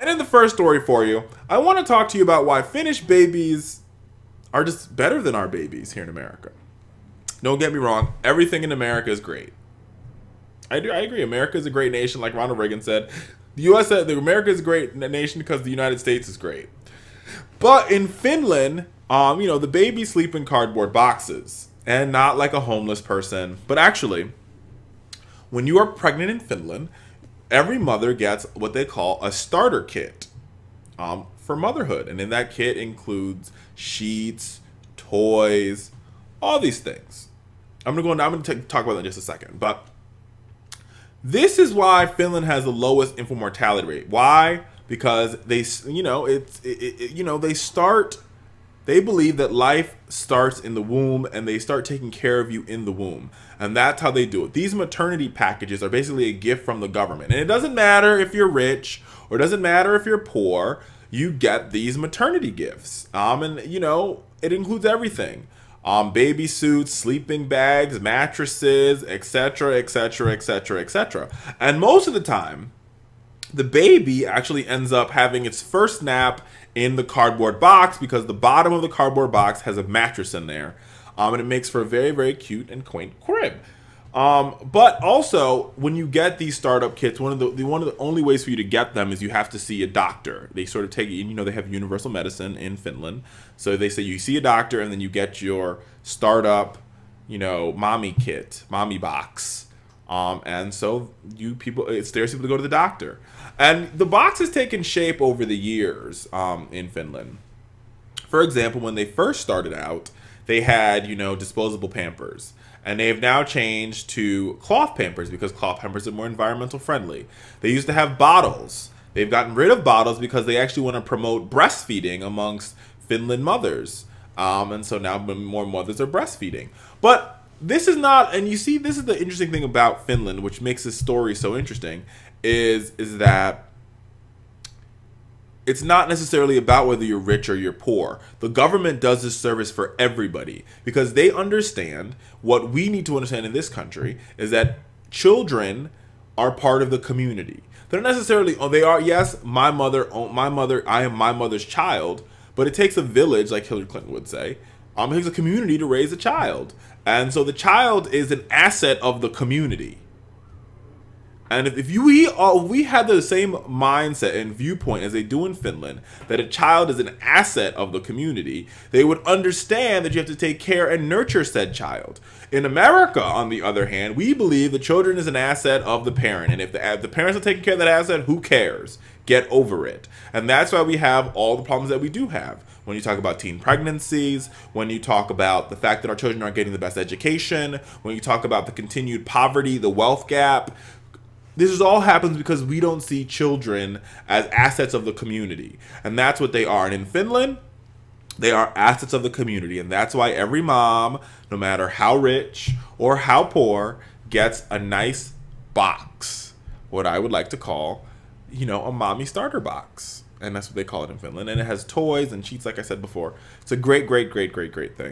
And in the first story for you, I want to talk to you about why Finnish babies are just better than our babies here in America. Don't get me wrong, everything in America is great. I agree. America is a great nation, like Ronald Reagan said. The U.S. said that America is a great nation because the United States is great. But in Finland, the babies sleep in cardboard boxes, and not like a homeless person. But actually, when you are pregnant in Finland, every mother gets what they call a starter kit for motherhood. And in that kit includes sheets, toys, all these things. I'm going to talk about that in just a second. But this is why Finland has the lowest infant mortality rate. Why? Because they believe that life starts in the womb, and they start taking care of you in the womb. And that's how they do it. These maternity packages are basically a gift from the government. And it doesn't matter if you're rich or it doesn't matter if you're poor, you get these maternity gifts. It includes everything. Baby suits, sleeping bags, mattresses, etc., etc., etc., etc. And most of the time, the baby actually ends up having its first nap in the cardboard box because the bottom of the cardboard box has a mattress in there. And it makes for a very, very cute and quaint crib. But also, when you get these startup kits, one of the only ways for you to get them is you have to see a doctor. They sort of take it, they have universal medicine in Finland. So they say you see a doctor and then you get your startup, mommy kit, mommy box. And so it scares people to go to the doctor. And the box has taken shape over the years in Finland. For example, when they first started out, they had, disposable Pampers. And they have now changed to cloth Pampers because cloth Pampers are more environmental friendly. They used to have bottles. They've gotten rid of bottles because they actually want to promote breastfeeding amongst Finland mothers. And so now more mothers are breastfeeding. But this is not, and you see, this is the interesting thing about Finland, which makes this story so interesting, is that it's not necessarily about whether you're rich or you're poor. The government does this service for everybody because they understand what we need to understand in this country is that children are part of the community. They're not necessarily, they are, yes, I am my mother's child, but it takes a village, like Hillary Clinton would say. It takes a community to raise a child. And so the child is an asset of the community. And if we had the same mindset and viewpoint as they do in Finland, that a child is an asset of the community, they would understand that you have to take care and nurture said child. In America, on the other hand, we believe the children is an asset of the parent. And if the parents are taking care of that asset, who cares? Get over it. And that's why we have all the problems that we do have. When you talk about teen pregnancies, when you talk about the fact that our children aren't getting the best education, when you talk about the continued poverty, the wealth gap, this all happens because we don't see children as assets of the community. And that's what they are. And in Finland, they are assets of the community. And that's why every mom, no matter how rich or how poor, gets a nice box. What I would like to call, a mommy starter box. And that's what they call it in Finland. And it has toys and sheets, like I said before. It's a great, great, great, great, great thing.